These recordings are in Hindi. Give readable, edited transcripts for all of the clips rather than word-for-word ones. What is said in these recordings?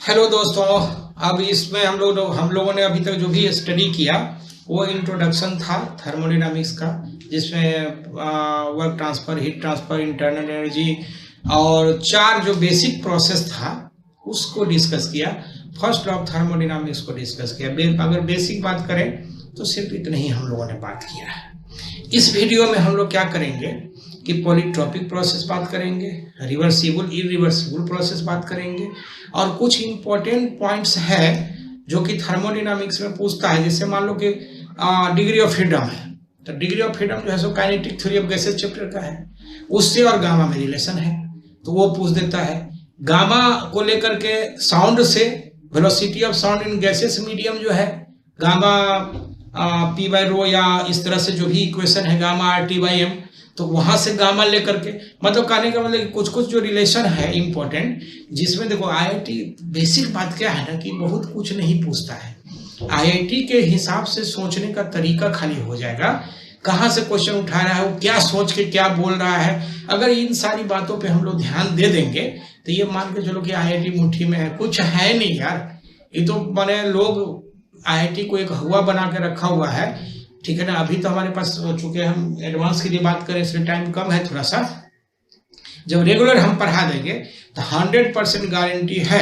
हेलो दोस्तों, अब इसमें हम लोगों ने अभी तक जो भी स्टडी किया वो इंट्रोडक्शन था थर्मोडायनामिक्स का, जिसमें work transfer, heat transfer, internal energy और 4 जो बेसिक प्रोसेस था उसको डिस्कस किया। फर्स्ट लॉ ऑफ थर्मोडायनामिक्स को डिस्कस किया। अगर बेसिक बात करें तो सिर्फ इतना ही हम लोगों ने बात किया है। इस वीडियो में हम लोग क्या करेंगे कि पॉलीट्रॉपिक प्रोसेस बात करेंगे, रिवर्सिबल इरिवर्सिबल प्रोसेस बात करेंगे, और कुछ इंपॉर्टेंट पॉइंट्स है जो कि थर्मोडायनामिक्स में पूछता है। जैसे मान लो कि डिग्री ऑफ फ्रीडम है, तो डिग्री ऑफ फ्रीडम जो है so kinetic theory of gases chapter का है, उससे और गामा में रिलेशन है तो वो पूछ देता है। गामा को लेकर के साउंड से velocity of sound in gases medium जो है गामा पी बाई रो, या इस तरह से जो भी इक्वेशन है gamma R T by M, तो वहां से गामा लेकर के मतलब कहने का मतलब कुछ कुछ जो रिलेशन है इंपॉर्टेंट, जिसमें देखो आईआईटी बेसिक बात क्या है ना कि बहुत कुछ नहीं पूछता है। आईआईटी के हिसाब से सोचने का तरीका खाली हो जाएगा, कहाँ से क्वेश्चन उठा रहा है, वो क्या सोच के क्या बोल रहा है। अगर इन सारी बातों पे हम लोग ध्यान दे देंगे तो ये मान के चलो कि आईआईटी मुट्ठी में है, कुछ है नहीं यार। ये तो मैंने लोग आईआईटी को एक हुआ बना के रखा हुआ है, ठीक है ना। अभी तो हमारे पास चूंकि हम एडवांस के लिए बात करें इसलिए टाइम कम है थोड़ा सा। जब रेगुलर हम पढ़ा देंगे तो 100% गारंटी है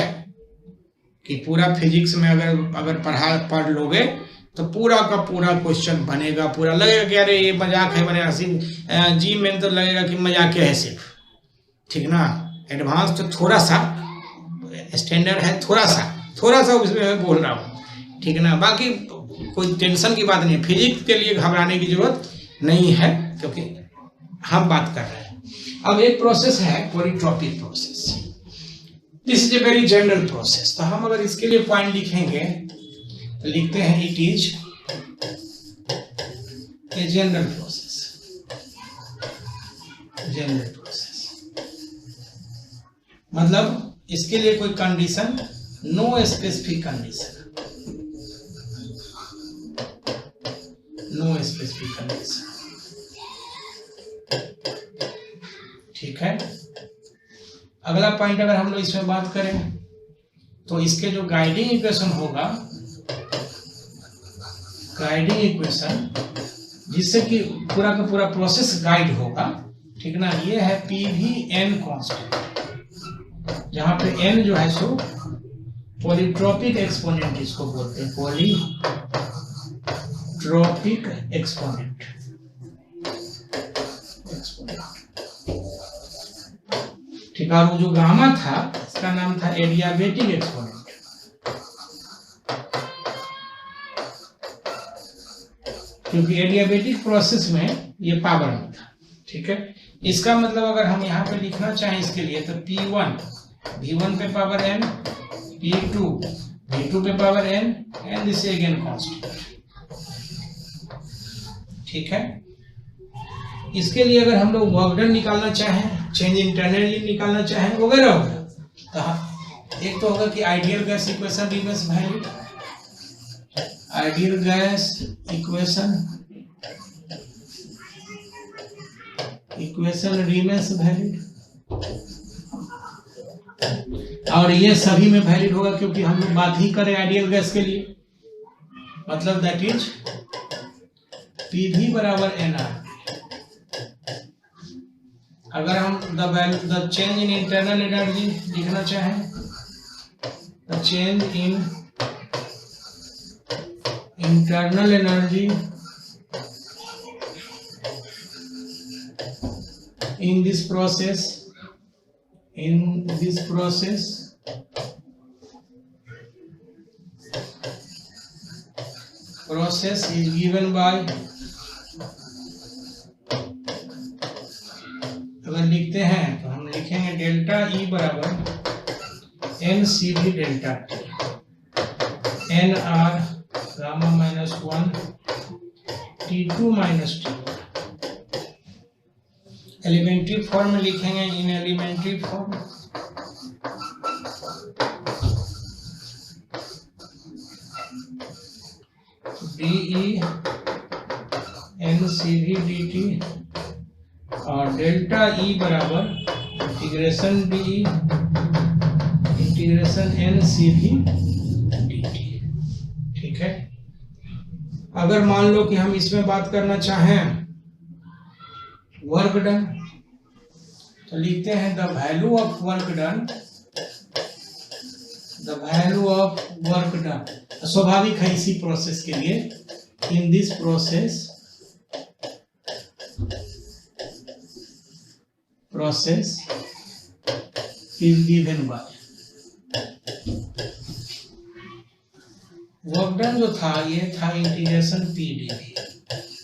कि पूरा फिजिक्स में अगर पढ़ लोगे तो पूरा का पूरा क्वेश्चन बनेगा। पूरा लगेगा कि अरे ये मजाक है, बने हंसी जी में तो लगेगा कि मजाक है सिर्फ, ठीक ना। एडवांस तो थोड़ा सा स्टैंडर्ड है, थोड़ा सा उसमें मैं बोल रहा हूँ, ठीक है ना। बाकी कोई टेंशन की बात नहीं, फिजिक्स के लिए घबराने की जरूरत नहीं है क्योंकि हम बात कर रहे हैं। अब एक प्रोसेस है polytropic process. This is a very general process. तो हम अगर इसके लिए पॉइंट लिखेंगे तो लिखते हैं it is a general process. General process मतलब इसके लिए कोई condition, no specific condition, no specific condition, ठीक है। अगला पॉइंट अगर हम लोग इसमें बात करें तो इसके जो गाइडिंग इक्वेशन होगा, गाइडिंग इक्वेशन जिससे कि पूरा का पूरा प्रोसेस गाइड होगा, ठीक ना। ये है पी वी एन कांस्टेंट, जहां पे एन जो है सो पॉलीट्रॉपिक एक्सपोनेंट इसको बोलते हैं, पॉलीट्रॉपिक एक्सपोनेंट। ठीक है। वो जो गामा था इसका नाम था एडियाबेटिक एक्सपोनेंट, क्योंकि एडियाबेटिक प्रोसेस में ये पावर में था, ठीक है। इसका मतलब अगर हम यहाँ पे लिखना चाहें इसके लिए तो P1 V1 पे पावर n, P2 V2 पे power n, and this again constant, ठीक है। इसके लिए अगर हम लोग वर्क डन निकालना चाहें, चेंज इंटरनल एनर्जी निकालना चाहें वगैरह वगैरह, तो एक तो होगा कि ideal gas equation reverse valid, ideal gas equation remains valid, और ये सभी में वैलिड होगा क्योंकि हम लोग बात ही करें आइडियल गैस के लिए। मतलब दैट इज पीवी बराबर एनआर। अगर हम the change in internal energy लिखना चाहें, the change in internal energy in this process is given by, अगर लिखते हैं तो हम लिखेंगे डेल्टा E बराबर N C V delta T, N R gamma -1 T2 -T1। Elementary form में लिखेंगे, in elementary form D N C V D T और डेल्टा ई बराबर integration D integration N C V D T. ठीक है। अगर मान लो कि हम इसमें बात करना चाहें वर्क डन, तो लिखते हैं the value of work done, the value of work done. स्वाभाविक है इसी प्रोसेस के लिए, in this process is given by work done जो था ये था इंटीग्रेशन पी डी वी,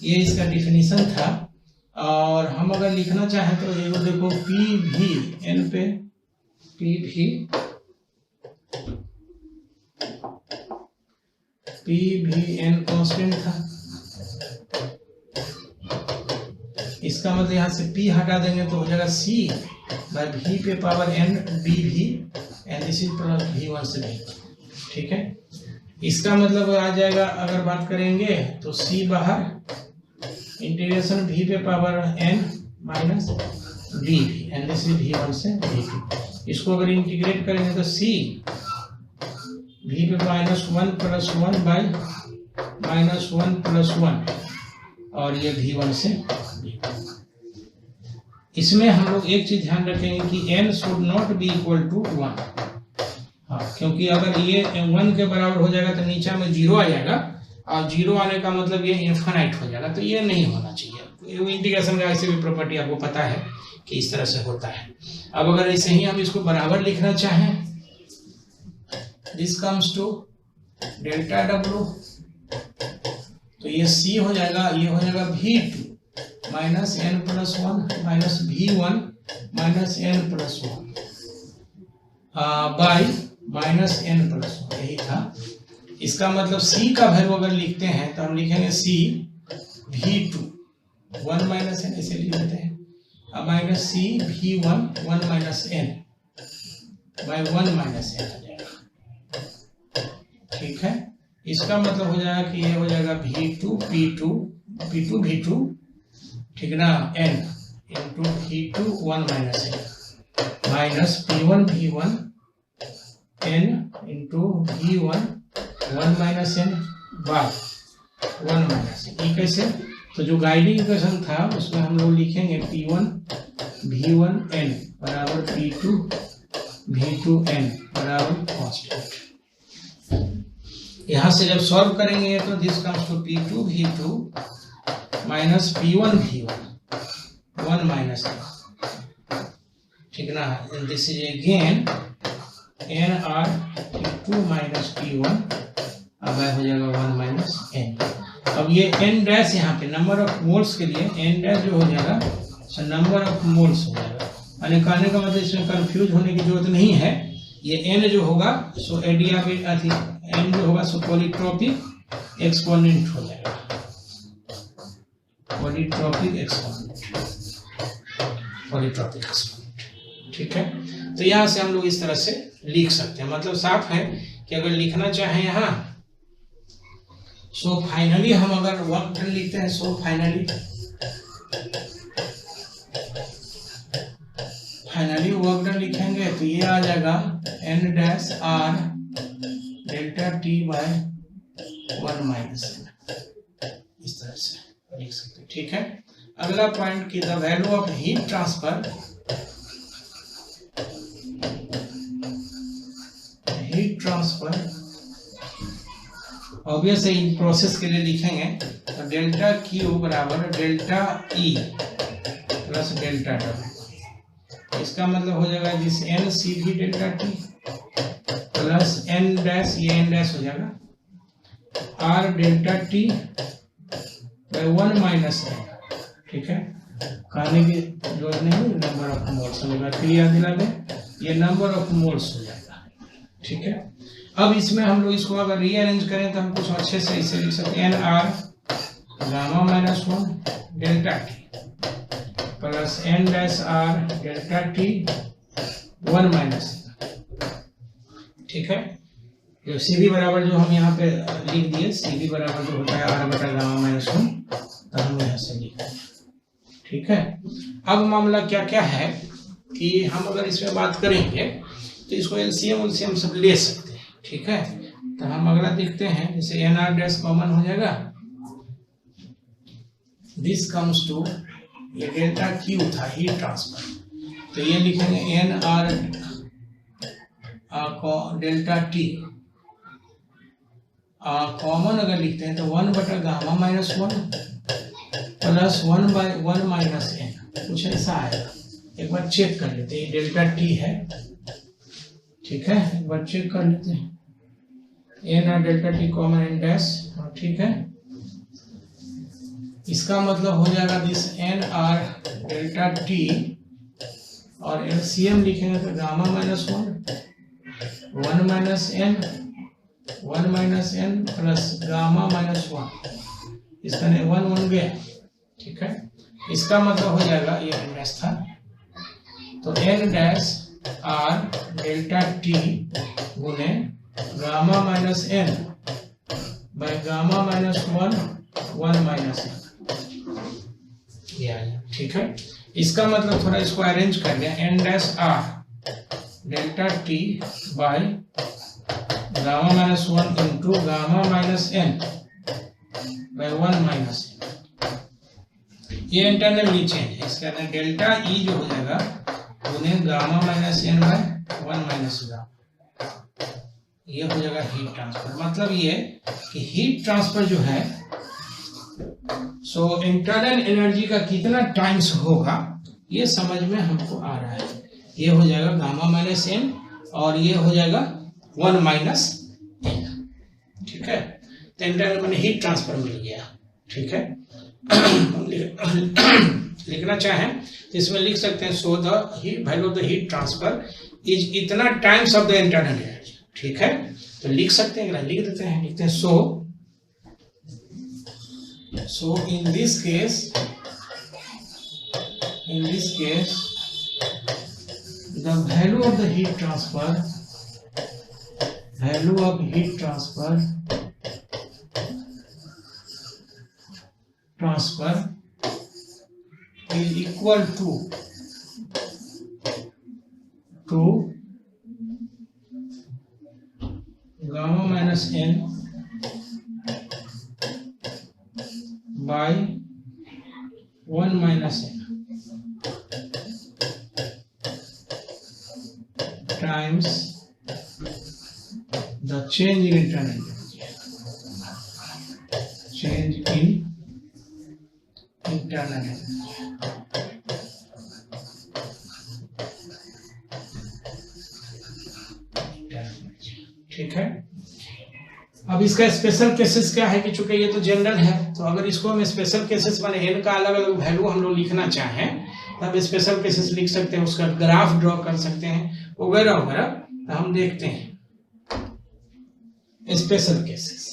ये इसका डिफिनीशन था। और हम अगर लिखना चाहें तो ये देखो पी भी एन पे पी भी एन कांस्टेंट था। इसका मतलब यहाँ से p हटा देंगे तो हो जाएगा c बाय v पे पावर n b भी and this is plus v1 से v। ठीक है। इसका मतलब आ जाएगा, अगर बात करेंगे तो c बाहर इंटीग्रेशन v पे power n minus d and this is v1 से v2। इसको अगर इंटीग्रेट करेंगे तो c v पे -1 + 1 बाय -1 + 1 और ये v1 से v2। इसमें हम लोग एक चीज ध्यान रखेंगे कि n should not be equal to 1। हाँ, क्योंकि अगर ये 1 के बराबर हो जाएगा तो नीचे में 0 आ जाएगा और 0 आने का मतलब ये इनफाइनाइट हो जाएगा, तो ये नहीं होना चाहिए। इंटीग्रेशन का ऐसे भी प्रॉपर्टी आपको पता है कि इस तरह से होता है। अब अगर ऐसे ही हम इसको बराबर लिखना चाहें, this comes to delta W, तो ये c हो जाएगा, ये हो जाएगा v2 minus n + 1 minus v1 minus n + 1 by minus n + 1, यही था। इसका मतलब c का वैल्यू अगर लिखते हैं तो हम लिखेंगे c v2 1 माइनस n, इसे लिख देते हैं, अब minus c v1 1 minus n by 1 minus n आ जाएगा। ठीक है। इसका मतलब हो जाएगा कि ये हो जाएगा v2 p2 v2, ठीक ना, n into v2 1 minus n minus p1 v1 n into v1 1 minus n by 1 minus n। ये कैसे? तो जो गाइडिंग इक्वेशन था उसमें हम लोग लिखेंगे p1 v1 n बराबर p2 v2 n बराबर कांस्टेंट। यहाँ से जब सॉल्व करेंगे तो this comes to p2 v2 minus p1 v1 1 minus n, ठीक ना, and this is again nr p2 minus p1, अब हो जाएगा 1 माइनस n। अब ये n डैश यहाँ पे नंबर ऑफ मोल्स के लिए n डैश जो हो जाएगा सो नंबर ऑफ मोल्स हो जाएगा। यानी कहने का मतलब इसमें कंफ्यूज होने की जरूरत नहीं है। ये n जो होगा सो एडियाबेटिक n जो होगा सो पॉलीट्रॉपिक एक्सपोनेंट हो जाएगा, पॉलीट्रॉपिक एक्सपोनेंट। ठीक है। तो यहाँ से हम लोग इस तरह से लिख सकते हैं। मतलब साफ है कि अगर लिखना चाहें यहाँ, सो फाइनली हम अगर वर्क डन लिखते हैं, सो फाइनली वर्क डन लिखेंगे तो ये आ जाएगा n dash r delta t by 1 minus n, इस तरह से लिख सकते हैं। ठीक है। अगला पॉइंट की the value of heat transfer, obvious है इन प्रोसेस के लिए लिखेंगे तो डेल्टा Q बराबर delta E plus delta W। इसका मतलब हो जाएगा जिस n C V delta T plus n dash, ये n डैश हो जाएगा R delta T by 1 minus n। ठीक है। कहने की जरूरत नहीं, नंबर ऑफ मोल्स होगा, फिर याद दिला दें ये नंबर ऑफ मोल्स हो जाएगा। ठीक है। अब इसमें हम लोग इसको अगर रीअरेंज करें तो हम कुछ अच्छे से इसे लिख सकते हैं, nr gamma minus 1 delta t plus n dash r delta t 1 minus. ठीक है। जो सी बी बराबर जो हम यहाँ पे लिख दिए, सी बी बराबर जो होता है आर बटा गामा माइनस 1, तो हम यहाँ से लिख दें। ठीक है, अब मामला क्या क्या है कि हम अगर इसमें बात करेंगे तो इसको एलसीएम सब ले सकते हैं। ठीक है, तो हम अगला देखते हैं, जैसे एन आर डैश कॉमन हो जाएगा, दिस कम्स टू, ये डेल्टा क्यू था हीट ट्रांसफर, तो ये लिखेंगे N R delta T common अगर लिखते हैं तो 1 बटा गामा minus 1 plus 1 by 1 minus N, कुछ ऐसा आएगा। एक बार चेक कर लेते हैं, डेल्टा टी है। ठीक है, एक बार चेक कर लेते हैं, N R delta T common N dash. ठीक है, इसका मतलब हो जाएगा this N R delta T, और एलसीएम लिखेंगे तो gamma minus 1 minus N, 1 minus N plus gamma minus 1, इसका 1 गया। ठीक है, इसका मतलब हो जाएगा, ये एन डैश था, तो n dash R delta T गुने gamma minus N by gamma minus 1 minus N, ये आ गया। ठीक है, इसका मतलब थोड़ा इसको अरेंज कर लिया, N dash R delta T by gamma minus 1 into gamma minus N by 1 minus N, ये इंटरनली चेंज है। इसका डेल्टा ई जो हो जाएगा उन्हें gamma minus N by 1 minus gamma, ये हो जाएगा हीट ट्रांसफर। मतलब ये कि हीट ट्रांसफर जो है सो इंटरनल एनर्जी का कितना टाइम्स होगा ये समझ में हमको आ रहा है। ये हो जाएगा गामा माइनस एन और ये हो जाएगा 1 माइनस एन। ठीक है, तो इंटरनल मैंने हीट ट्रांसफर मिल गया। ठीक है, लिखना चाहें तो इसमें लिख सकते हैं, so the value of the heat transfer is इतना times of the internal energy. ठीक है, तो लिख सकते हैं, लिख देते हैं, लिखते हैं so in this case the value of the heat transfer is equal to gamma minus n by 1 minus n times the change in internal energy. ठीक है, अब इसका स्पेशल केसेस क्या है कि चूंकि ये तो जनरल है, तो अगर इसको हम स्पेशल केसेस माने एन का अलग अलग वैल्यू हम लोग लिखना चाहें तब स्पेशल केसेस लिख सकते हैं, उसका ग्राफ ड्रॉ कर सकते हैं वगैरह वगैरह। तो हम देखते हैं स्पेशल केसेस।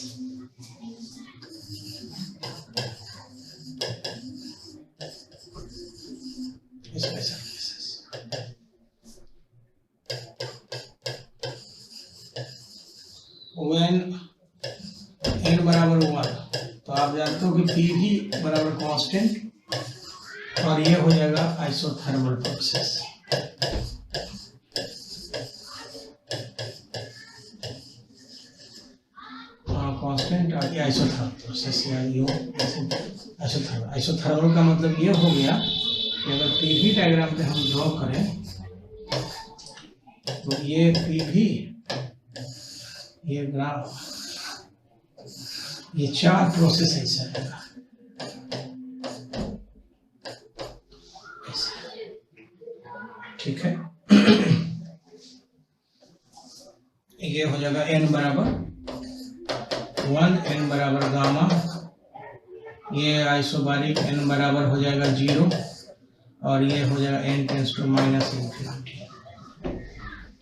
व्हेन n बराबर 1, तो आप जानते हो कि पी भी बराबर कांस्टेंट और ये हो जाएगा आइसोथर्मल प्रोसेस। कांस्टेंट आगे आइसोथर्मल प्रोसेस, आइसोथर्मल का मतलब ये हो गया कि अगर पीवी डायग्राम पे हम ड्रॉ करें तो ये पीवी, ये ग्राफ, ये 4 प्रोसेस ऐसा रहेगा। ठीक है, ये हो जाएगा n बराबर 1, n बराबर गामा, ये आइसोबारिक n बराबर हो जाएगा 0 और ये हो जाएगा n tends to minus infinity.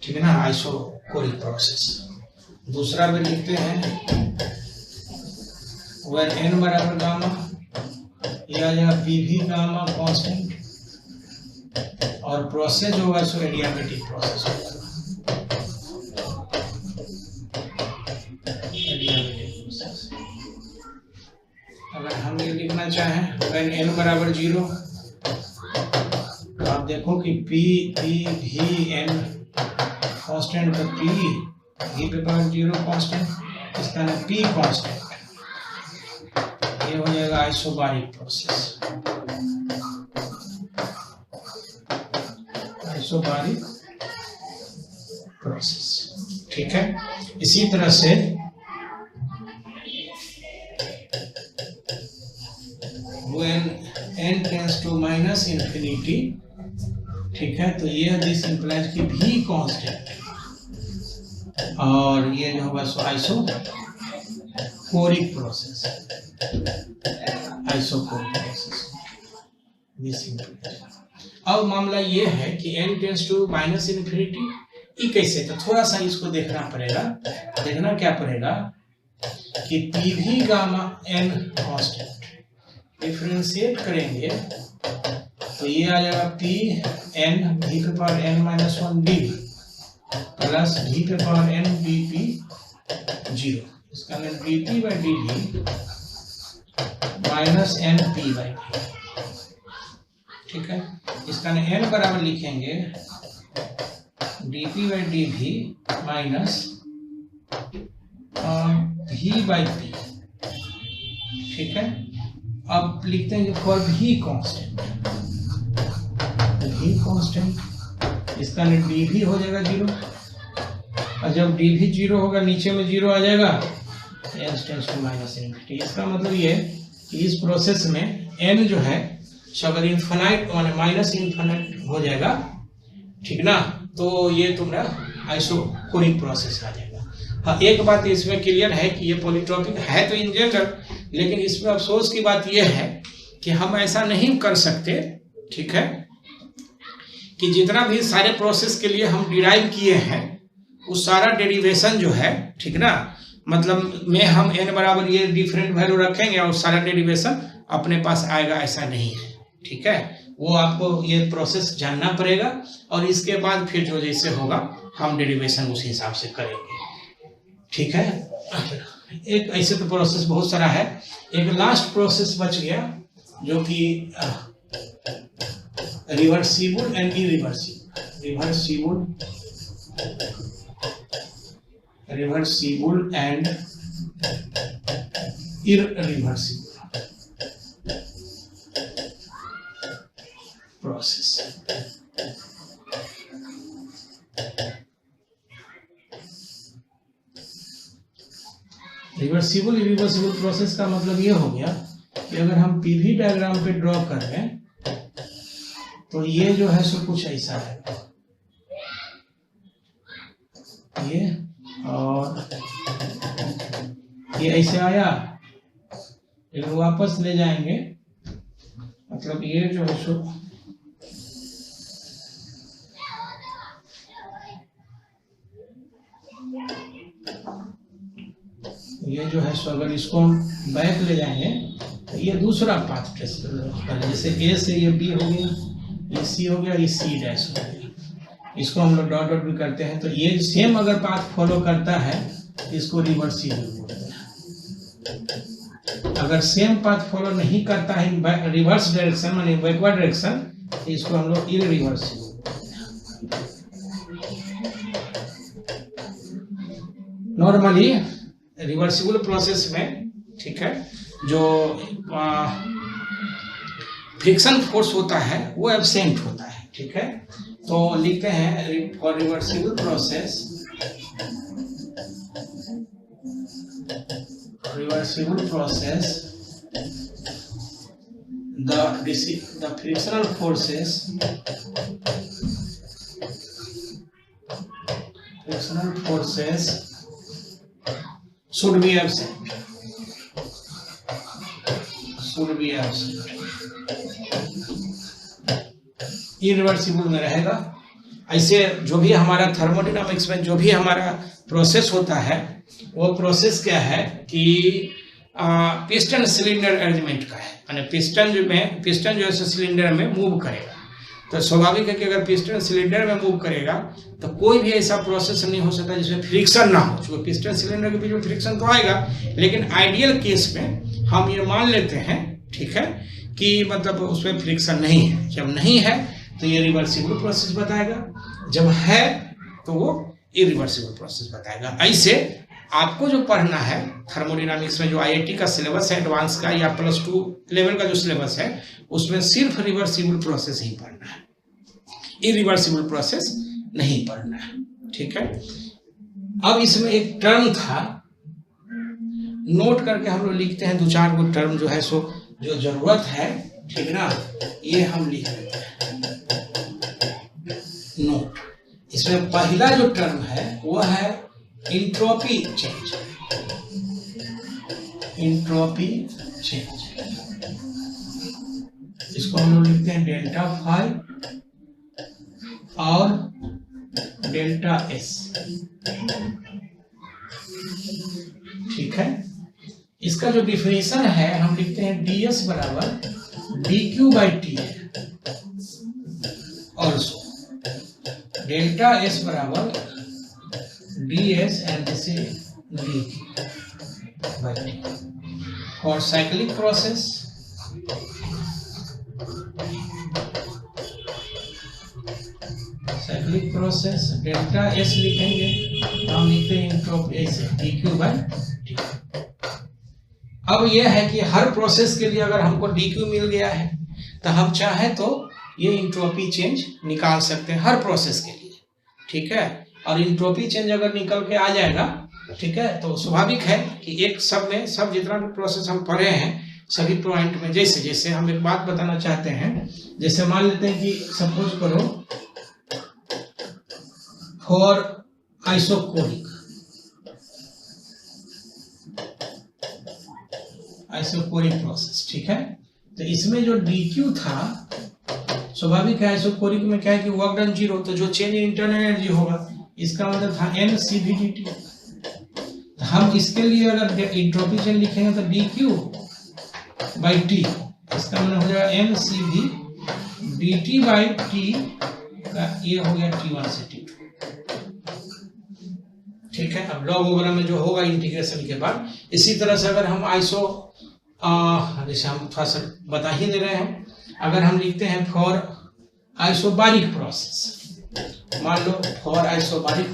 ठीक है ना, आइसोकोरिक प्रोसेस। दूसरा भी लिखते हैं, वेर n बराबर गामा, ये आ जाएगा पीवी गामा कांस्टेंट और प्रोसेस जो होगा सो एडियाबेटिक प्रोसेस होगा। प्रोसेस। अगर हम ये लिखना चाहें when n बराबर 0, तो आप देखो कि P V N कांस्टेंट, तो P V पे पावर 0 कांस्टेंट, इसका नाम P कांस्टेंट, ये हो जाएगा आइसोबारिक प्रोसेस, आइसोबारिक प्रोसेस। ठीक है, इसी तरह से when n tends to minus infinity, ठीक है, तो ये दिस इंप्लाइज कि भी कांस्टेंट, और ये जो होगा so isochoric process, isochoric process this implies. अब मामला ये है कि n tends to minus infinity, ये कैसे, तो थोड़ा सा इसको देखना पड़ेगा। देखना क्या पड़ेगा कि पी भी गामा n कांस्टेंट डिफरेंशिएट करेंगे तो ये आ जाएगा पी एन वी पे power n minus 1 D plus V पे पावर n डी पी 0, इसका मतलब D T by D D minus N P by D. ठीक है, इसका n बराबर लिखेंगे डी पी बाई डी भी माइनस v बाई पी। ठीक है, अब लिखते हैं फॉर भी कांस्टेंट, भी कांस्टेंट, इसका डी भी हो जाएगा 0, और जब डी भी 0 होगा नीचे में 0 आ जाएगा, n tends to minus infinity. इसका मतलब ये कि इस प्रोसेस में n जो है अगर इन्फिनाइट माने माइनस इन्फिनाइट हो जाएगा, ठीक ना, तो ये तुम्हारा आइसोकोरिक प्रोसेस आ जाएगा। हाँ, एक बात इसमें क्लियर है कि ये पॉलीट्रॉपिक है तो इन जनरल, लेकिन इसमें अफसोस की बात यह है कि हम ऐसा नहीं कर सकते, ठीक है, कि जितना भी सारे प्रोसेस के लिए हम डिराइव किए हैं वो सारा डेरिवेशन जो है, ठीक ना, मतलब में हम n बराबर ये डिफरेंट वैल्यू रखेंगे और सारा डेरिवेशन अपने पास आएगा, ऐसा नहीं है। ठीक है, वो आपको ये प्रोसेस जानना पड़ेगा और इसके बाद फिर जो जैसे होगा हम डेरिवेशन उस हिसाब से करेंगे। ठीक है, एक ऐसे तो प्रोसेस बहुत सारा है, एक लास्ट प्रोसेस बच गया जो कि reversible and irreversible, reversible and irreversible process. Reversible irreversible process का मतलब ये हो गया कि अगर हम पीवी डायग्राम पे ड्रॉ कर रहे हैं तो ये जो है सो कुछ ऐसा है, ये और ये ऐसे आया, लेकिन वापस ले जाएंगे, मतलब ये जो है सो ये जो है सो अगर इसको हम बैक ले जाएंगे तो ये दूसरा पाथ ट्रेस करें, जैसे ए से ये बी हो गया, ये सी हो गया, ये सी डैश हो गया, इसको हम लोग डॉट डॉट भी करते हैं, तो ये सेम अगर पाथ फॉलो करता है इसको रिवर्सिबल बोलते हैं। अगर सेम पाथ फॉलो नहीं करता है रिवर्स डायरेक्शन माने बैकवर्ड डायरेक्शन, तो इसको हम लोग इरिवर्सिबल बोलते हैं। नॉर्मली रिवर्सिबल प्रोसेस में, ठीक है, जो फ्रिक्शन फोर्स होता है वो एब्सेंट होता है। ठीक है, तो लिखते हैं for reversible process, the frictional forces should be absent, irreversible में रहेगा। ऐसे जो भी हमारा थर्मोडायनामिक्स में जो भी हमारा प्रोसेस होता है वो प्रोसेस क्या है कि पिस्टन सिलेंडर अरेंजमेंट का है, यानी पिस्टन जो है सिलेंडर में मूव करेगा। तो स्वाभाविक है कि अगर पिस्टन सिलेंडर में मूव करेगा तो कोई भी ऐसा प्रोसेस नहीं हो सकता जिसमें फ्रिक्शन ना हो। क्योंकि पिस्टन सिलेंडर के बीच में फ्रिक्शन तो आएगा, लेकिन आइडियल केस में हम ये मान लेते हैं, ठीक है, कि मतलब उसमें फ्रिक्शन नहीं है। जब नहीं है तो ये रिवर्सिबल प्रोसेस बताएगा, जब है तो वो इरिवर्सिबल प्रोसेस बताएगा। ऐसे आपको जो पढ़ना है थर्मोडायनामिक्स में, जो आईआईटी का सिलेबस है एडवांस का या +2 लेवल का जो सिलेबस है, उसमें सिर्फ रिवर्सिबल प्रोसेस ही पढ़ना है, इरिवर्सिबल प्रोसेस नहीं पढ़ना है, ठीक है। अब इसमें एक टर्म था, नोट करके हम लोग लिखते हैं 2-4 गो टर्म जो है सो जो जरूरत है, ठीक ना, ये हम लिख लेते हैं नोट। इसमें पहला जो टर्म है वो है इंट्रोपी चेंज, इंट्रोपी चेंज, इसको हम लोग लिखते हैं डेल्टा फाई और डेल्टा एस, ठीक है। इसका जो डिफिनेशन है हम लिखते हैं ds बराबर dq/t है, और डेल्टा एस बराबर ds and this is dq/t। और साइक्लिक प्रोसेस डेल्टा एस लिखेंगे तो हम लिखते हैं इंट्रोपी dq/t। अब यह है कि हर प्रोसेस के लिए अगर हमको dq मिल गया है तो हम चाहे तो ये इंट्रोपी चेंज निकाल सकते हैं हर प्रोसेस के लिए, ठीक है। और इंट्रोपी चेंज अगर निकल के आ जाएगा, ठीक है, तो स्वाभाविक है कि एक सब में सब जितना भी प्रोसेस हम पढ़े हैं सभी पॉइंट में, जैसे जैसे हम एक बात बताना चाहते हैं, जैसे मान लेते हैं कि सपोज करो फॉर आइसोकोरिक प्रोसेस, ठीक है, तो इसमें जो dq था स्वाभाविक है, आइसोकोरिक में क्या है कि वर्क डन 0, तो जो चेंज इन इंटरनल एनर्जी होगा इसका मतलब था mcv/dt। तो हम इसके लिए अगर इंट्रोपी चेंज लिखेंगे तो dq/t, इसका मतलब हो जाएगा mcv/dt/t का ये हो गया T1 से T2, ठीक है। अब लॉग वगैरह में जो होगा इंटीग्रेशन के बाद, इसी तरह से अगर हम जैसे हम थोड़ा सा बता ही दे रहे हैं, अगर हम लिखते हैं फॉर आइसोबारिक प्रोसेस, मान लो फॉर आइसोबारिक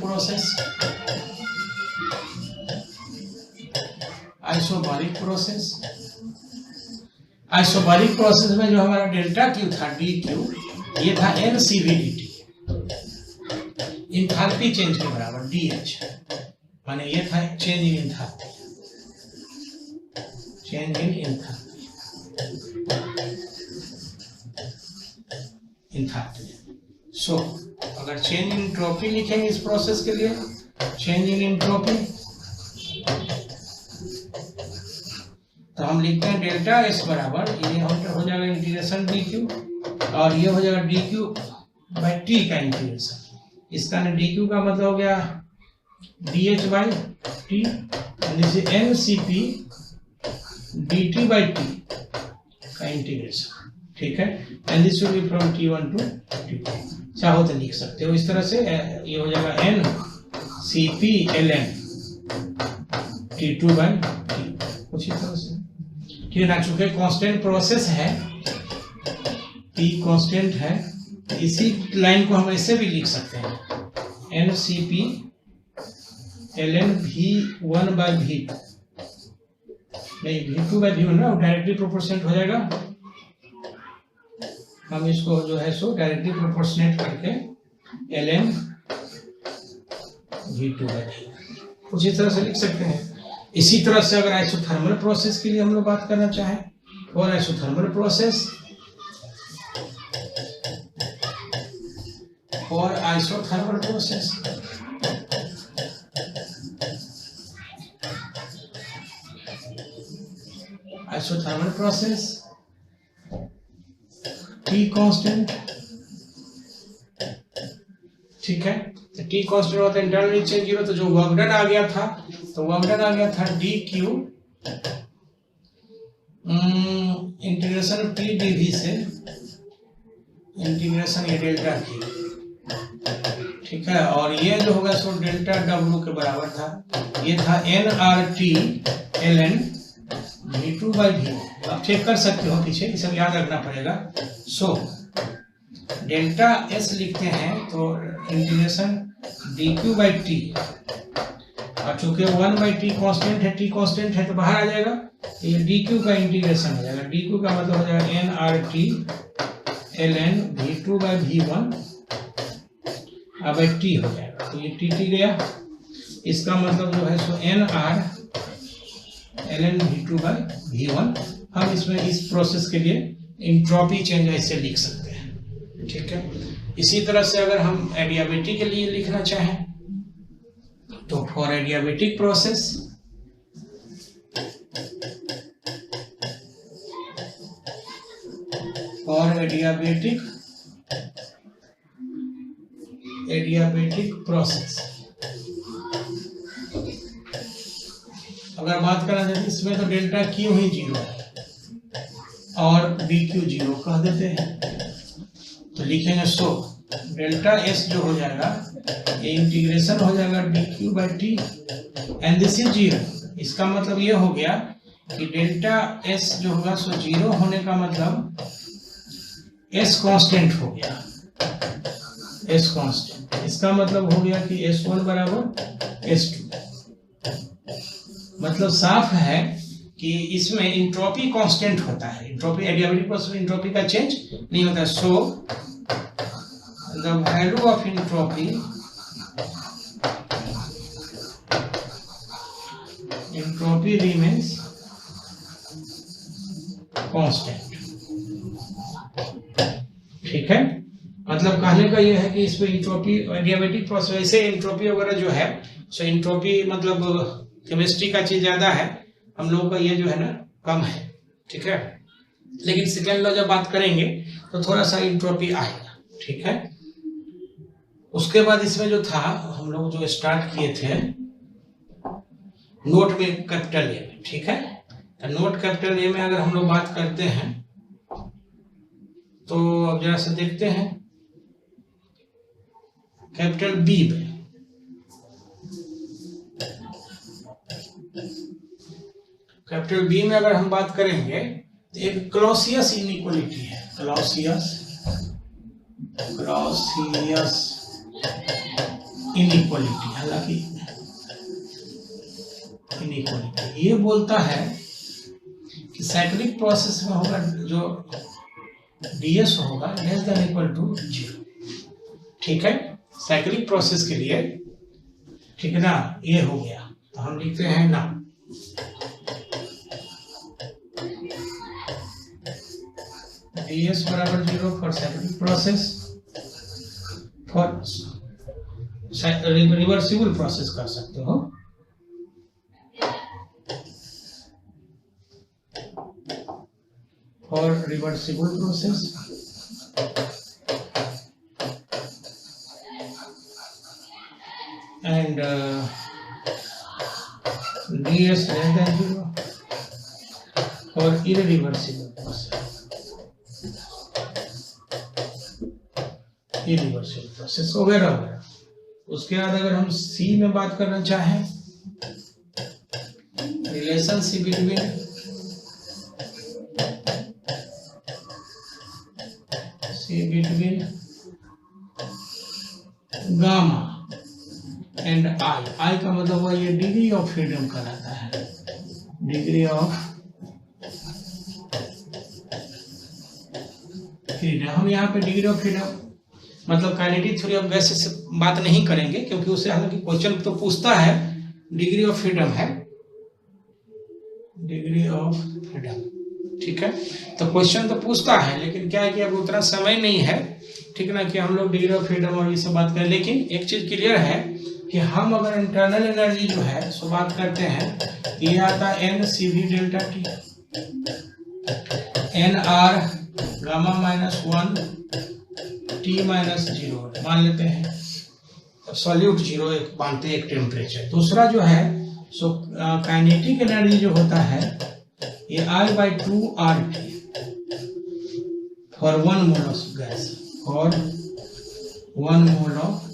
प्रोसेस में जो हमारा डेल्टा क्यू था dq, ये था mcv/dt, इंथैल्पी चेंज के बराबर dh, माने ये था चेंज इन इंथैल्पी, सो अगर चेंज इन एंट्रोपी लिखेंगे इस प्रोसेस के लिए, चेंज इन एंट्रोपी, तो हम लिखते हैं डेल्टा एस बराबर ये हो जाएगा इंटीग्रेशन dq, और ये हो जाएगा dq/t का इंटीग्रेशन। इसका dq का मतलब हो गया dh/t, mcp/dt/t का इंटीग्रेशन, ठीक है। And this will be from T1 to T2, चाहो तो लिख सकते हो इस तरह से, ये हो जाएगा mcp/ln T2/t, कुछ इस तरह से, ठीक है ना। चूंकि कांस्टेंट प्रोसेस है, T कांस्टेंट है, इसी लाइन को हम ऐसे भी लिख सकते हैं mcp/ln V1/V2, नहीं V2/V1 ना, डायरेक्टली प्रोपोर्शनेट हो जाएगा। हम इसको जो है सो डायरेक्टली प्रोपोर्शनेट करके ln V2/V1 कुछ इस तरह से लिख सकते हैं। इसी तरह से अगर आइसोथर्मल प्रोसेस के लिए हम लोग बात करना चाहें, और आइसोथर्मल प्रोसेस T कांस्टेंट, ठीक है। तो T कांस्टेंट होता है इंटरनल चेंज 0, तो जो वर्क डन आ गया था, तो वर्क डन आ गया था dq इंटीग्रेशन T dv से इंटीग्रेशन ये डेल्टा टी, ठीक है। और ये जो होगा सो डेल्टा डब्ल्यू के बराबर था, ये था N R T L N V2 by V. आप चेक कर सकते हो पीछे, ये सब याद रखना पड़ेगा। सो डेल्टा एस लिखते हैं तो integration D Q by T, और चूंकि 1 बाई टी कॉन्स्टेंट है, टी कॉन्स्टेंट है तो बाहर आ जाएगा, तो ये डी क्यू का इंटीग्रेशन हो जाएगा। डी क्यू का मतलब हो जाएगा N R T L N V2 by V1 अब टी हो जाएगा, तो ये टी गया। इसका मतलब जो है so n R l N V2 by V1। हम इसमें इस प्रोसेस के लिए एंट्रोपी चेंज ऐसे लिख सकते हैं, ठीक है। इसी तरह से अगर हम एडियाबेटिक के लिए लिखना चाहें तो for adiabatic process adiabatic process अगर बात करा जाए इसमें तो डेल्टा क्यू ही 0 है और डी क्यू 0 कह देते हैं, तो लिखेंगे सो डेल्टा एस जो हो जाएगा ये इंटीग्रेशन हो जाएगा D Q by T and this is 0। इसका मतलब ये हो गया कि डेल्टा एस जो होगा सो 0 होने का मतलब एस कांस्टेंट हो गया, एस कांस्टेंट। इसका मतलब हो गया कि S1 बराबर S2। मतलब साफ है कि इसमें इंट्रोपी कांस्टेंट होता है, इंट्रोपी एडियाबेटिक प्रोसेस में इंट्रोपी का चेंज नहीं होता है। सो the value of entropy remains constant, ठीक है। मतलब कहने का यह है कि इसमें इंट्रोपी एडियाबेटिक प्रोसेस ऐसे इंट्रोपी वगैरह जो है सो इंट्रोपी मतलब केमिस्ट्री का चीज ज्यादा है, हम लोगों का ये जो है ना कम है, ठीक है। लेकिन सेकेंड लॉ जब बात करेंगे तो थोड़ा सा इंट्रोपी आएगा, ठीक है। उसके बाद इसमें जो था हम लोग जो स्टार्ट किए थे नोट में कैपिटल ए में, ठीक है। तो नोट कैपिटल ए में अगर हम लोग बात करते हैं तो अब जरा से देखते हैं कैपिटल बी में। कैपिटल बी में अगर हम बात करेंगे तो एक क्लॉसियस इनइक्वालिटी है, क्लॉसियस इनइक्वालिटी। हालांकि इनइक्वालिटी ये बोलता है कि साइक्लिक प्रोसेस में होगा जो ds होगा लेस देन इक्वल टू 0, ठीक है। साइक्लिक प्रोसेस के लिए, ठीक है ना, ये हो गया। तो हम लिखते हैं ना ds बराबर 0 for cyclic process, for reversible process कर सकते हो। For reversible process and ds less than 0 for irreversible process, irreversible process वगैरह वगैरह। उसके बाद अगर हम सी में बात करना चाहें, relationship between gamma and I का मतलब हुआ ये डिग्री ऑफ फ्रीडम कहलाता है, डिग्री ऑफ फ्रीडम। हम यहाँ पे डिग्री ऑफ फ्रीडम मतलब काइनेटिक थ्योरी ऑफ गैसेस से बात नहीं करेंगे, क्योंकि उससे हालांकि क्वेश्चन तो पूछता है डिग्री ऑफ फ्रीडम है, डिग्री ऑफ फ्रीडम, ठीक है। तो क्वेश्चन तो पूछता है, लेकिन क्या है कि अब उतना समय नहीं है, ठीक ना, कि हम लोग डिग्री ऑफ फ्रीडम और ये सब बात करें। लेकिन एक चीज क्लियर है कि हम अगर इंटरनल एनर्जी जो है सो बात करते हैं, ये आता है N C V delta T, N R gamma minus 1 T minus 0 मान लेते हैं, सॉल्यूट 0 एक मानते हैं, एक टेम्परेचर। दूसरा जो है सो काइनेटिक एनर्जी जो होता है ये I/2 RT for 1 mole of gas, for 1 mole of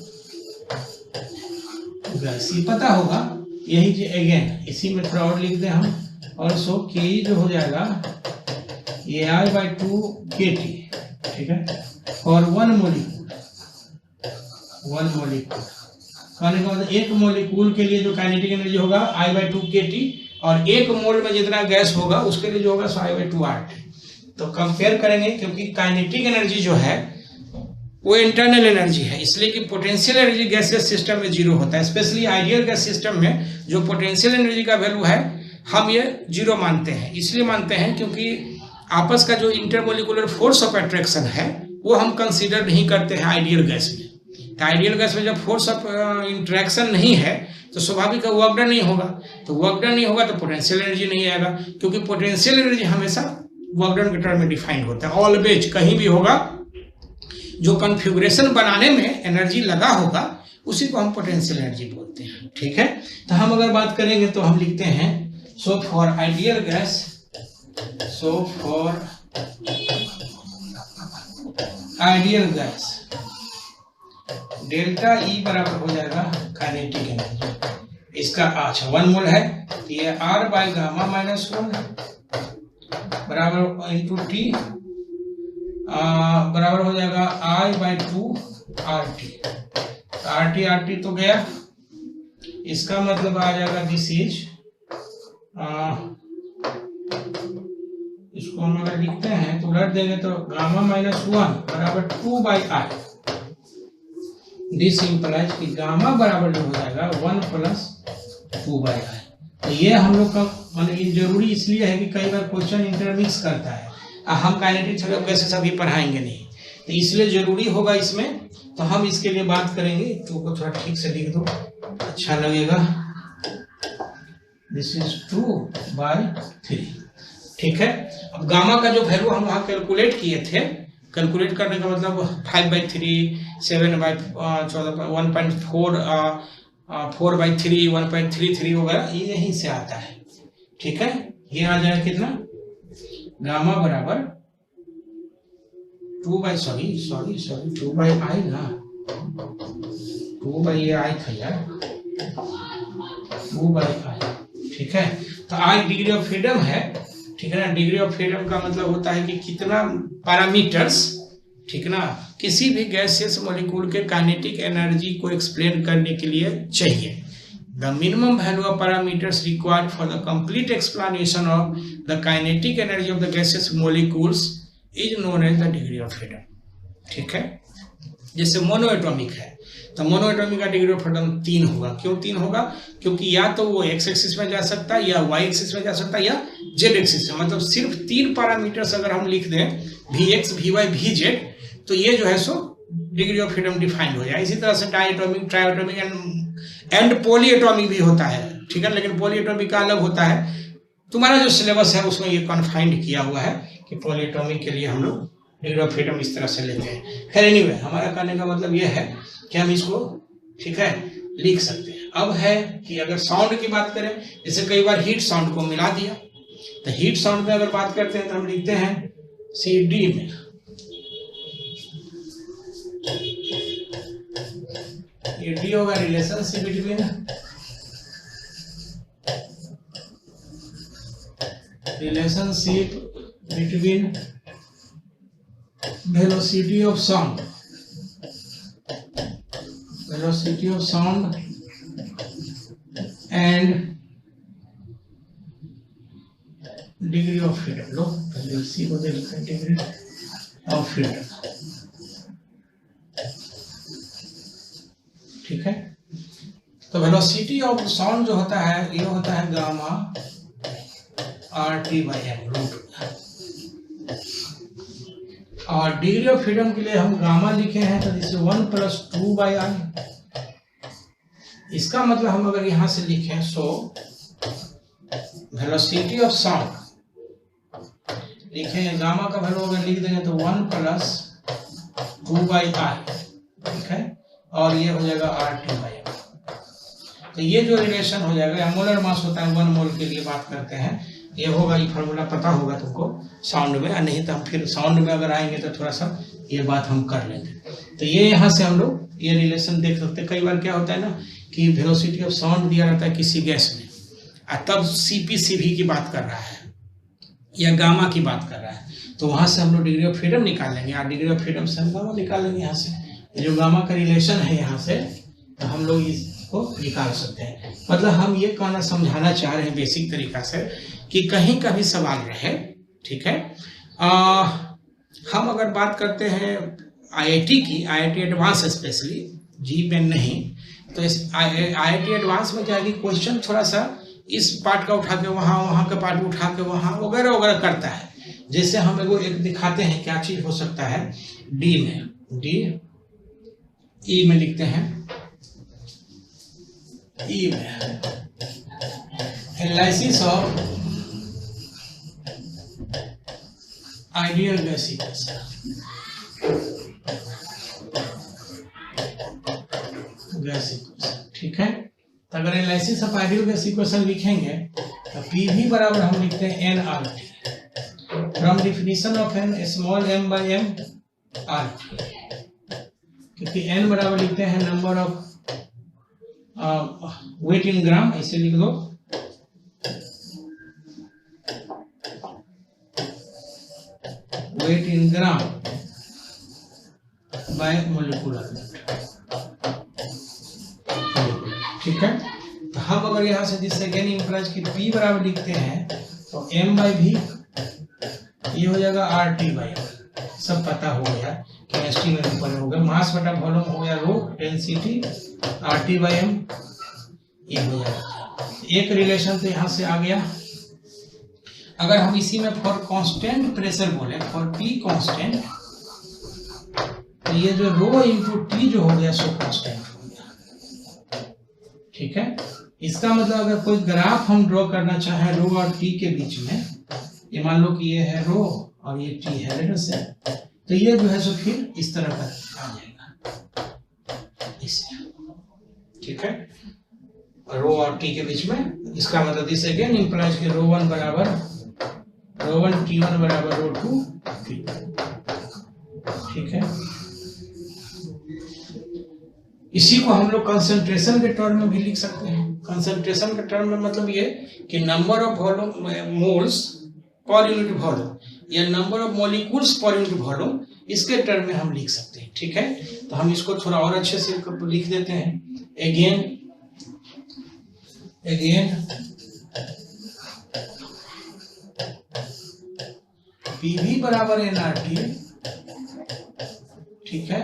gas. ये पता होगा, यही अगेन इसी में थोड़ा और लिख दें हम, ऑल्सो के जो हो जाएगा AI/2 kT, ठीक है, और 1 मोलिक्यूल कहने का मतलब एक मोलिक्यूल के लिए जो काइनेटिक एनर्जी होगा I/2 kT, और एक मोल में जितना गैस होगा उसके लिए जो होगा सो I/2 RT। तो कंपेयर करेंगे, क्योंकि काइनेटिक एनर्जी जो है वो इंटरनल एनर्जी है, इसलिए कि पोटेंशियल एनर्जी गैसियस सिस्टम में जीरो होता है। स्पेशली आइडियल गैस सिस्टम में जो पोटेंशियल एनर्जी का वैल्यू है हम ये जीरो मानते हैं। इसलिए मानते हैं क्योंकि आपस का जो इंटरमोलिकुलर फोर्स ऑफ अट्रैक्शन है वो हम कंसीडर नहीं करते हैं आइडियल गैस में। तो आइडियल गैस में जब फोर्स ऑफ इंटरेक्शन नहीं है तो स्वाभाविक वर्क डन नहीं होगा, तो वर्क डन नहीं होगा तो पोटेंशियल एनर्जी नहीं आएगा, क्योंकि पोटेंशियल एनर्जी हमेशा वर्क डन के टर्म में डिफाइन होता है। ऑलवेज कहीं भी होगा जो कॉन्फ़िगरेशन बनाने में एनर्जी लगा होगा उसी को हम पोटेंशियल एनर्जी बोलते हैं, ठीक है। तो हम अगर बात करेंगे तो हम लिखते हैं so for ideal gas, so for ideal gas delta E बराबर हो जाएगा काइनेटिक एनर्जी। इसका अच्छा 1 मोल है तो ये R/γ-1 बराबर इंटू T बराबर हो जाएगा I/2 RT। RT तो गया, इसका मतलब आ जाएगा दिस इज, इसको हम अगर लिखते हैं तो उलट देंगे तो γ-1 बराबर 2/I। दिस इंप्लाइज कि गामा बराबर जो हो जाएगा 1 + 2/I। तो ये हम लोग का मतलब ये जरूरी इसलिए है कि कई बार क्वेश्चन इंटरमिक्स करता है, हम काइनेटिक थ्योरी ऑफ गैसेस अभी पढ़ाएंगे नहीं, तो इसलिए जरूरी होगा इसमें। तो हम इसके लिए बात करेंगे, तो को थोड़ा ठीक से लिख दो, अच्छा लगेगा। दिस इज 2/3, ठीक है। अब गामा का जो वैल्यू हम वहाँ कैलकुलेट किए थे, कैलकुलेट करने का मतलब 5/3, 7/14, 1.4, 4/3, 1.33 वगैरह ये यहीं से आता है, ठीक है। ये आ जाएगा कितना, गामा बराबर 2/I ना, 2/I था यार, 2/I, ठीक है। तो I डिग्री ऑफ फ्रीडम है, ठीक है ना। डिग्री ऑफ फ्रीडम का मतलब होता है कि कितना पैरामीटर्स, ठीक ना, किसी भी गैसियस मॉलिक्यूल के काइनेटिक एनर्जी को एक्सप्लेन करने के लिए चाहिए। The minimum value of parameters required for the complete explanation of the kinetic energy of the gaseous molecules is known as the degree of freedom, ठीक है। जैसे मोनो एटॉमिक है तो मोनो एटॉमिक का डिग्री ऑफ फ्रीडम 3 होगा। क्यों 3 होगा? क्योंकि या तो वो एक्स एक्सिस में जा सकता है, या वाई एक्सिस में जा सकता है, या जेड एक्सिस में। मतलब सिर्फ 3 पैरामीटर्स अगर हम लिख दें Vx, Vy, Vz, तो ये जो है so degree of freedom defined हो जाए। इसी तरह से डायटोमिक, ट्राइटोमिक एंड पॉलीएटॉमिक भी होता है, ठीक है। लेकिन पॉलीएटॉमिक का अलग होता है, तुम्हारा जो सिलेबस है उसमें ये कन्फाइंड किया हुआ है कि पॉलीएटॉमिक के लिए हम लोग डिग्री ऑफ फ्रीडम इस तरह से लेते हैं। खैर एनीवे, हमारा कहने का मतलब ये है कि हम इसको, ठीक है, लिख सकते हैं। अब है कि अगर साउंड की बात करें, जैसे कई बार हीट साउंड को मिला दिया, तो हीट साउंड में अगर बात करते हैं तो हम लिखते हैं CD में ये D होगा relationship between velocity of sound and degree of freedom। लो पहले इसी को देखते हैं, डिग्री ऑफ फ्रीडम, ठीक है। तो वेलोसिटी ऑफ साउंड जो होता है ये होता है गामा RT/m रूट। और डिग्री ऑफ फ्रीडम के लिए हम गामा लिखे हैं तो जैसे 1 + 2/I। इसका मतलब हम अगर यहां से लिखें सो वेलोसिटी ऑफ साउंड लिखें, गामा का वैल्यू अगर लिख देंगे तो 1 + 2/I, ठीक है। और ये हो जाएगा RT/m। तो ये जो रिलेशन हो जाएगा, मोलर मास होता है 1 मोल के लिए बात करते हैं, ये होगा, ये फार्मूला पता होगा तुमको साउंड में, नहीं तो हम फिर साउंड में अगर आएंगे तो थोड़ा सा ये बात हम कर लेंगे। तो ये यहाँ से हम लोग ये रिलेशन देख सकते हैं। कई बार क्या होता है ना कि वेलोसिटी ऑफ साउंड दिया रहता है किसी गैस में, तब CP/CV की बात कर रहा है या गामा की बात कर रहा है, तो वहाँ से हम लोग डिग्री ऑफ फ्रीडम निकालेंगे, और डिग्री ऑफ फ्रीडम से हम गामा निकालेंगे। यहाँ से जो गामा का रिलेशन है यहाँ से, तो हम लोग इसको निकाल सकते हैं। मतलब हम ये कहना समझाना चाह रहे हैं बेसिक तरीका से कि कहीं का भी सवाल रहे, ठीक है। हम अगर बात करते हैं IIT की, IIT एडवांस स्पेशली, जी पेन नहीं, तो इस IIT एडवांस में क्या है कि क्वेश्चन थोड़ा सा इस पार्ट का उठा के वहाँ, वहाँ का पार्ट उठा के वहाँ, वगैरह वगैरह करता है। जैसे हम एक दिखाते हैं क्या चीज हो सकता है। डी में, ई में लिखते हैं, ई में analysis of ideal gas equation, ठीक है। तो अगर analysis of ideal gas equation लिखेंगे तो PV बराबर हम लिखते हैं nRT, from definition of n small m by m RT, क्योंकि n बराबर लिखते हैं number of weight in gram, ऐसे लिख दो, weight in gram by molecular weight, ठीक है। तो हम अगर यहाँ से जिससे गेन इंप्लाइज की P बराबर लिखते हैं तो m/v ये हो जाएगा RT/m, सब पता हो गया, केमिस्ट्री में भी पढ़े हो गए। मास बटा वॉल्यूम हो गया रो, डेंसिटी RT/m ये हो जाएगा। एक रिलेशन तो यहाँ से आ गया। अगर हम इसी में फॉर कांस्टेंट प्रेशर बोले, फॉर P कांस्टेंट, तो ये जो रो इंटू T जो हो गया सो कांस्टेंट हो गया, ठीक है। इसका मतलब अगर कोई ग्राफ हम ड्रॉ करना चाहें रो और T के बीच में, ये मान लो कि ये है रो और ये T है लेटर से, तो ये जो है सो फिर इस तरह का आ जाएगा इससे, ठीक है, रो और T के बीच में। इसका मतलब दिस अगेन इंप्लाइज कि रो1 बराबर रो1 T1 बराबर रो2 T2, ठीक है। इसी को हम लोग कंसंट्रेशन के टर्म में भी लिख सकते हैं। कंसंट्रेशन के टर्म में मतलब ये कि number of volume moles per unit volume या number of molecules per unit volume, इसके टर्म में हम लिख सकते हैं, ठीक है। तो हम इसको थोड़ा और अच्छे से लिख देते हैं। अगेन PV बराबर nRT, ठीक है।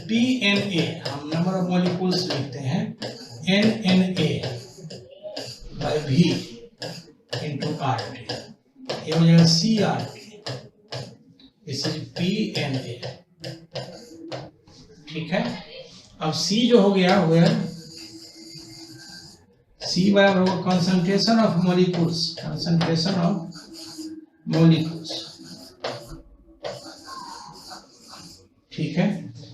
PNA हम नंबर ऑफ मॉलिक्यूल्स लिखते हैं NNA by V into RT, ये हो जाएगा CRT, दिस इज PNA, ठीक है। अब C जो हो गया C बराबर होगा concentration of molecules, concentration of molecules, ठीक है।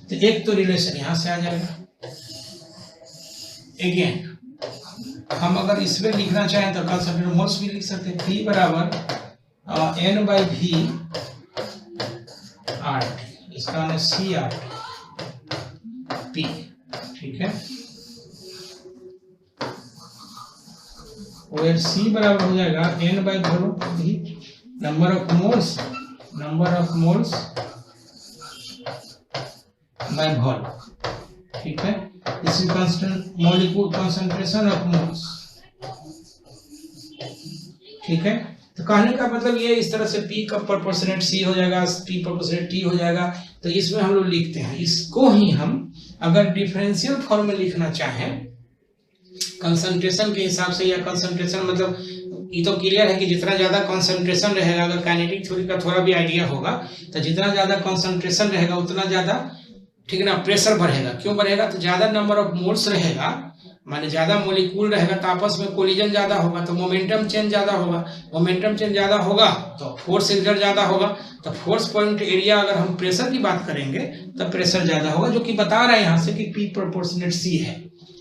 तो एक तो रिलेशन यहां से आ जाएगा। अगेन हम अगर इसमें लिखना चाहें तो कंसंट्रेशन मोल्स भी लिख सकते हैं। P बराबर n/v RT, इसका है CRT P, ठीक है। और C बराबर हो जाएगा n/v number of moles by volume, ठीक है। This is constant molecule concentration of moles, ठीक है। तो कहने का मतलब ये इस तरह से P का प्रोपोर्शनेट C हो जाएगा, P प्रोपोर्शनेट T हो जाएगा। तो इसमें हम लोग लिखते हैं, इसको ही हम अगर डिफरेंशियल फॉर्म में लिखना चाहें कंसंट्रेशन के हिसाब से, या कंसंट्रेशन मतलब ये तो क्लियर है कि जितना ज्यादा कंसंट्रेशन रहेगा, अगर काइनेटिक थ्योरी का थोड़ा भी आइडिया होगा तो जितना ज्यादा कंसंट्रेशन रहेगा उतना ज्यादा, ठीक है ना, प्रेशर बढ़ेगा। क्यों बढ़ेगा? तो ज्यादा नंबर ऑफ मोल्स रहेगा, माने ज्यादा मोलिक्यूल रहेगा तो आपस में कोलिजन ज्यादा होगा, तो मोमेंटम चेंज ज्यादा होगा। मोमेंटम चेंज ज्यादा होगा तो फोर्स एक्सर्ट ज्यादा होगा। तो फोर्स पॉइंट एरिया अगर हम प्रेशर की बात करेंगे तो प्रेशर ज्यादा होगा, जो कि बता रहा है यहाँ से कि P प्रोपोर्शनेट C है,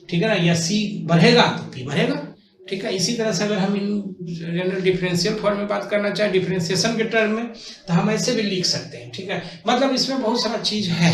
ठीक है ना। या C बढ़ेगा तो P बढ़ेगा, ठीक है। इसी तरह से अगर हम इन जनरल डिफरेंशियल फॉर्म में बात करना चाहे डिफरेंशिएशन के टर्म में, तो हम ऐसे भी लिख सकते हैं, ठीक है। मतलब इसमें बहुत सारा चीज है,